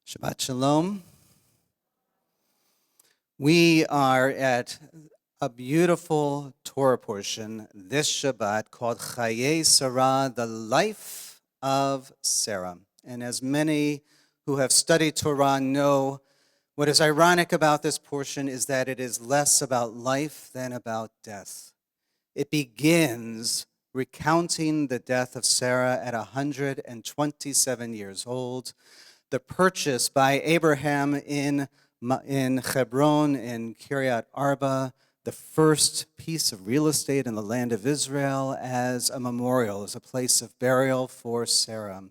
Shabbat Shalom. We are at a beautiful Torah portion this Shabbat called Chayei Sarah, the life of Sarah. And as many who have studied Torah know, what is ironic about this portion is that it is less about life than about death. It begins recounting the death of Sarah at 127 years old, the purchase by Abraham in Hebron, in Kiryat Arba, the first piece of real estate in the land of Israel as a memorial, as a place of burial for Sarah.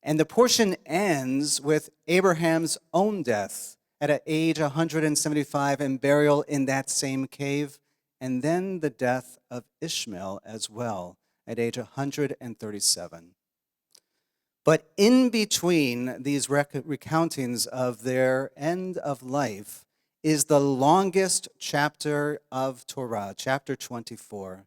And the portion ends with Abraham's own death at age 175 and burial in that same cave, and then the death of Ishmael as well at age 137. But in between these recountings of their end of life is the longest chapter of Torah, chapter 24.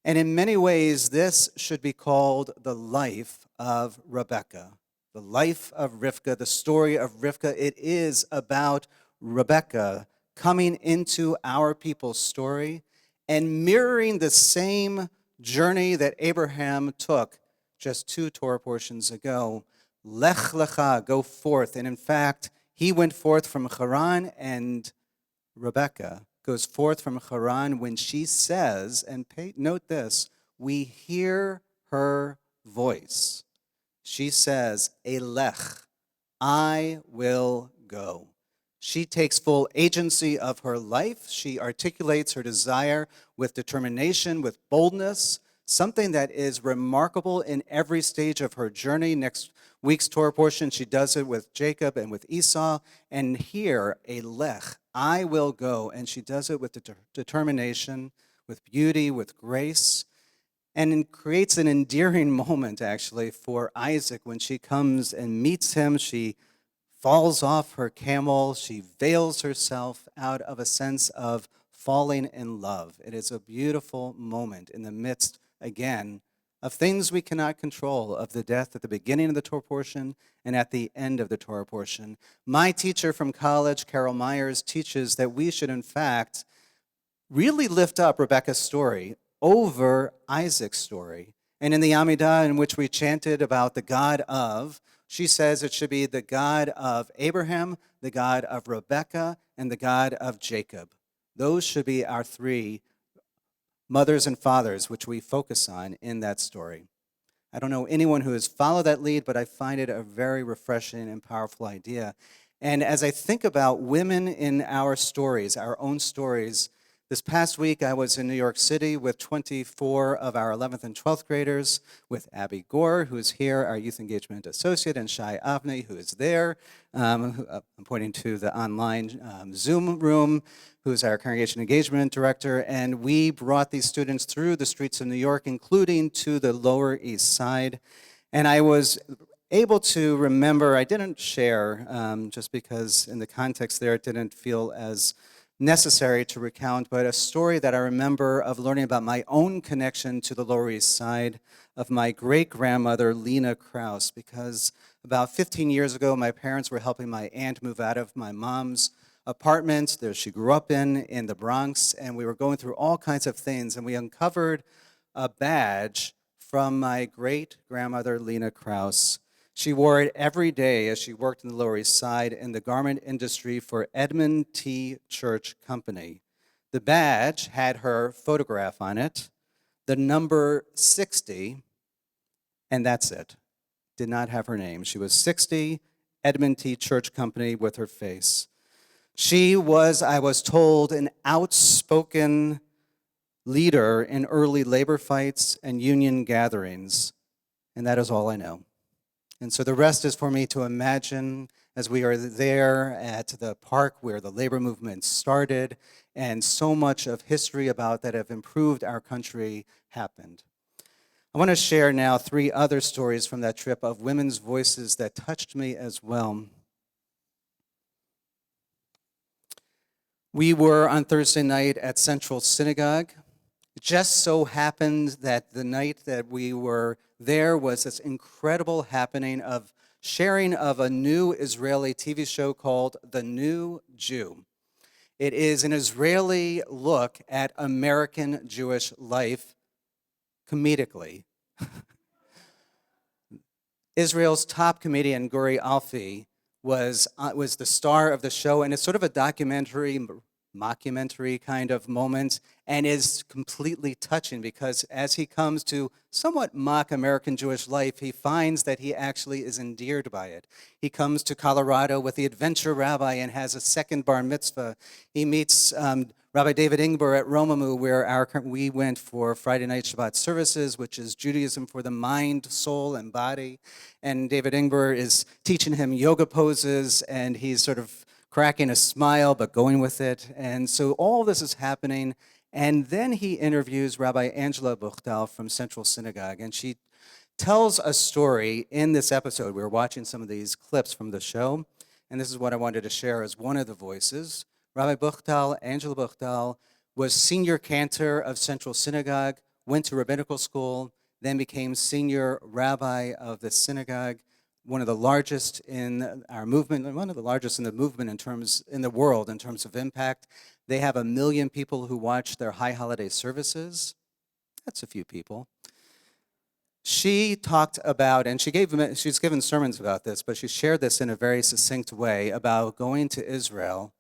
And in many ways, this should be called the life of Rebekah, the life of Rivka, the story of Rivka. It is about Rebekah coming into our people's story and mirroring the same journey that Abraham took just 2 Torah portions ago. Lech lecha, go forth. And in fact, he went forth from Haran, and Rebekah goes forth from Haran when she says, and note this, we hear her voice. She says, Elech, I will go. She takes full agency of her life. She articulates her desire with determination, with boldness, something that is remarkable in every stage of her journey. Next week's Torah portion, she does it with Jacob and with Esau. And here, Elech, I will go. And she does it with determination, with beauty, with grace. And it creates an endearing moment, actually, for Isaac when she comes and meets him. She falls off her camel. She veils herself out of a sense of falling in love. It is a beautiful moment in the midst, again, of things we cannot control, of the death at the beginning of the Torah portion and at the end of the Torah portion. My teacher from college, Carol Myers, teaches that we should, in fact, really lift up Rebekah's story over Isaac's story. And in the Amidah, in which we chanted about the God of, she says it should be the God of Abraham, the God of Rebekah, and the God of Jacob. Those should be our 3 mothers and fathers, which we focus on in that story. I don't know anyone who has followed that lead, but I find it a very refreshing and powerful idea. And as I think about women in our stories, our own stories, this past week I was in New York City with 24 of our 11th and 12th graders, with Abby Gore, who's here, our Youth Engagement Associate, and Shai Avni, who is there. I'm pointing to the online Zoom room, who's our Congregation Engagement Director, and we brought these students through the streets of New York, including to the Lower East Side. And I was able to remember, I didn't share, just because in the context there it didn't feel as necessary to recount, but a story that I remember of learning about my own connection to the Lower East Side of my great-grandmother, Lena Krause, because about 15 years ago, my parents were helping my aunt move out of my mom's apartment that she grew up in the Bronx, and we were going through all kinds of things, and we uncovered a badge from my great-grandmother, Lena Krause. She wore it every day as she worked in the Lower East Side in the garment industry for Edmund T. Church Company. The badge had her photograph on it, the number 60, and that's it. Did not have her name. She was 60, Edmund T. Church Company with her face. She was, I was told, an outspoken leader in early labor fights and union gatherings, and that is all I know. And so the rest is for me to imagine as we are there at the park where the labor movement started and so much of history about that have improved our country happened. I want to share now 3 other stories from that trip of women's voices that touched me as well. We were on Thursday night at Central Synagogue. It just so happened that the night that we were there was this incredible happening of sharing of a new Israeli TV show called The New Jew. It is an Israeli look at American Jewish life comedically. Israel's top comedian, Guri Alfi, was the star of the show, and it's sort of a mockumentary kind of moment, and is completely touching because as he comes to somewhat mock American Jewish life, he finds that he actually is endeared by it. He comes to Colorado with the adventure rabbi and has a second bar mitzvah. He meets Rabbi David Ingber at Romamu, where we went for Friday night Shabbat services, which is Judaism for the mind, soul, and body. And David Ingber is teaching him yoga poses, and he's sort of cracking a smile, but going with it. And so all this is happening. And then he interviews Rabbi Angela Buchtal from Central Synagogue, and she tells a story in this episode. We were watching some of these clips from the show, and this is what I wanted to share as one of the voices. Rabbi Buchtal, Angela Buchtal, was senior cantor of Central Synagogue, went to rabbinical school, then became senior rabbi of the synagogue, one of the largest in our movement, one of the largest in the movement in the world in terms of impact. They have 1 million people who watch their high holiday services. That's a few people. She talked about, and she's given sermons about this, but she shared this in a very succinct way about going to Israel.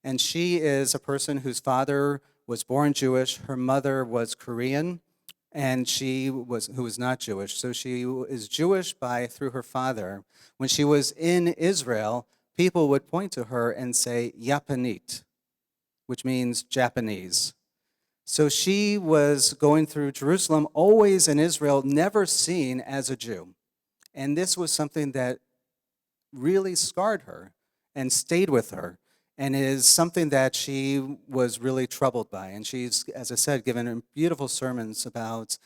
And she is a person whose father was born Jewish, her mother was Korean, and who was not Jewish. So she is Jewish through her father. When she was in Israel, people would point to her and say Japanit, which means Japanese. So she was going through Jerusalem, always in Israel, never seen as a Jew. And this was something that really scarred her and stayed with her, and is something that she was really troubled by. And she's, as I said, given beautiful sermons about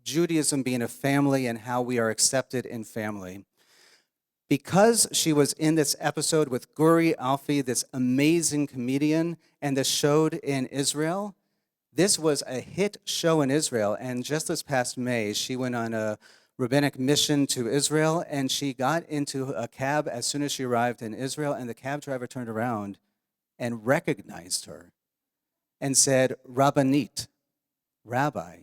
Judaism being a family and how we are accepted in family. Because she was in this episode with Guri Alfi, this amazing comedian, and this showed in Israel, this was a hit show in Israel. And just this past May, she went on a rabbinic mission to Israel, and she got into a cab as soon as she arrived in Israel, and the cab driver turned around and recognized her and said, Rabbanit, rabbi.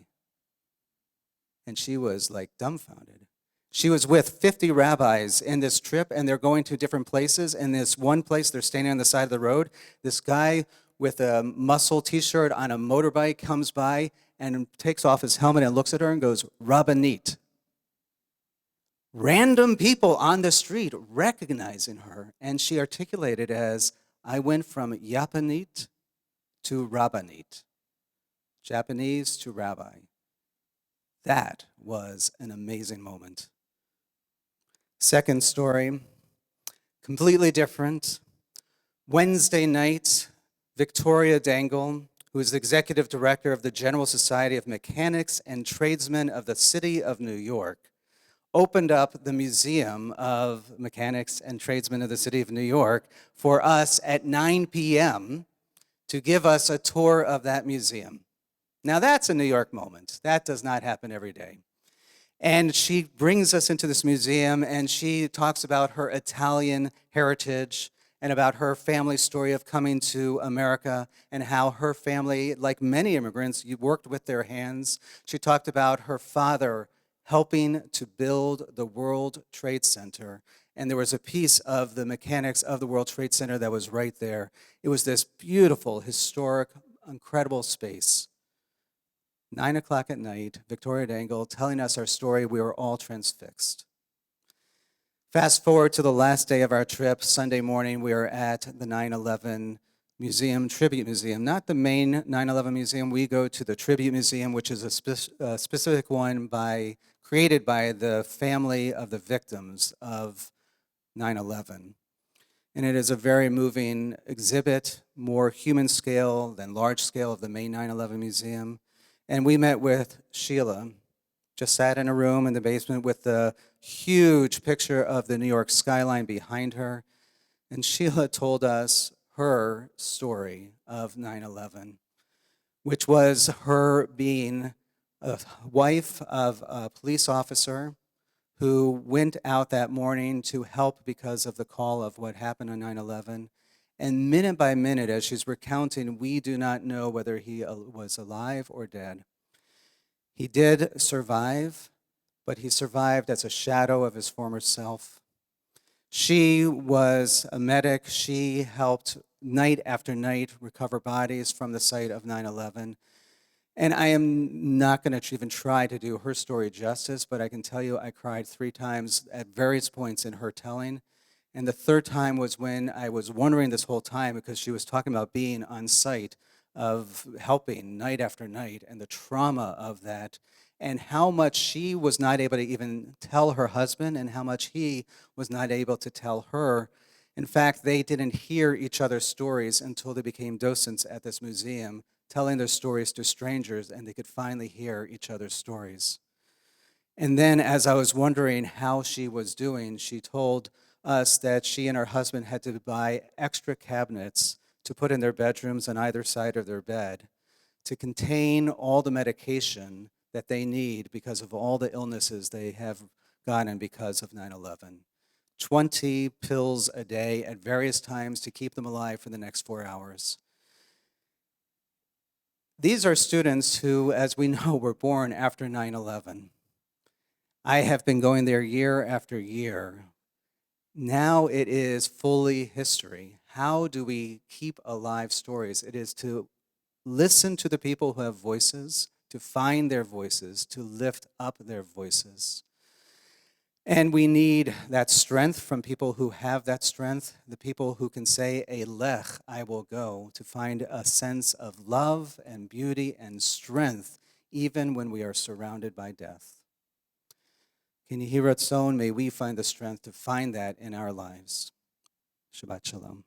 And she was like dumbfounded. She was with 50 rabbis in this trip, and they're going to different places. In this one place, they're standing on the side of the road. This guy with a muscle t-shirt on a motorbike comes by and takes off his helmet and looks at her and goes, Rabbanit. Random people on the street recognizing her, and she articulated as, I went from Japanit to Rabbanit, Japanese to rabbi. That was an amazing moment. Second story, completely different. Wednesday night, Victoria Dangle, who is the executive director of the General Society of Mechanics and Tradesmen of the City of New York, opened up the Museum of Mechanics and Tradesmen of the City of New York for us at 9 p.m. to give us a tour of that museum. Now that's a New York moment. That does not happen every day. And she brings us into this museum, and she talks about her Italian heritage and about her family story of coming to America and how her family, like many immigrants, worked with their hands. She talked about her father helping to build the World Trade Center. And there was a piece of the mechanics of the World Trade Center that was right there. It was this beautiful, historic, incredible space. 9 o'clock at night, Victoria Dangle telling us our story. We were all transfixed. Fast forward to the last day of our trip, Sunday morning, we were at the 9/11 Museum, Tribute Museum. Not the main 9/11 Museum. We go to the Tribute Museum, which is a specific one created by the family of the victims of 9/11. And it is a very moving exhibit, more human scale than large scale of the main 9/11 Museum. And we met with Sheila, just sat in a room in the basement with the huge picture of the New York skyline behind her. And Sheila told us her story of 9/11, which was her being a wife of a police officer who went out that morning to help because of the call of what happened on 9/11. And minute by minute, as she's recounting, we do not know whether he was alive or dead. He did survive, but he survived as a shadow of his former self. She was a medic. She helped night after night recover bodies from the site of 9/11. And I am not going to even try to do her story justice, but I can tell you I cried 3 times at various points in her telling. And the third time was when I was wondering this whole time, because she was talking about being on site, of helping night after night, and the trauma of that, and how much she was not able to even tell her husband, and how much he was not able to tell her. In fact, they didn't hear each other's stories until they became docents at this museum, telling their stories to strangers, and they could finally hear each other's stories. And then, as I was wondering how she was doing, she told us that she and her husband had to buy extra cabinets to put in their bedrooms on either side of their bed to contain all the medication that they need because of all the illnesses they have gotten because of 9/11. 20 pills a day at various times to keep them alive for the next 4 hours. These are students who, as we know, were born after 9/11. I have been going there year after year. Now it is fully history. How do we keep alive stories? It is to listen to the people who have voices, to find their voices, to lift up their voices. And we need that strength from people who have that strength, the people who can say, Elech, I will go, to find a sense of love and beauty and strength, even when we are surrounded by death. May we find the strength to find that in our lives. Shabbat Shalom.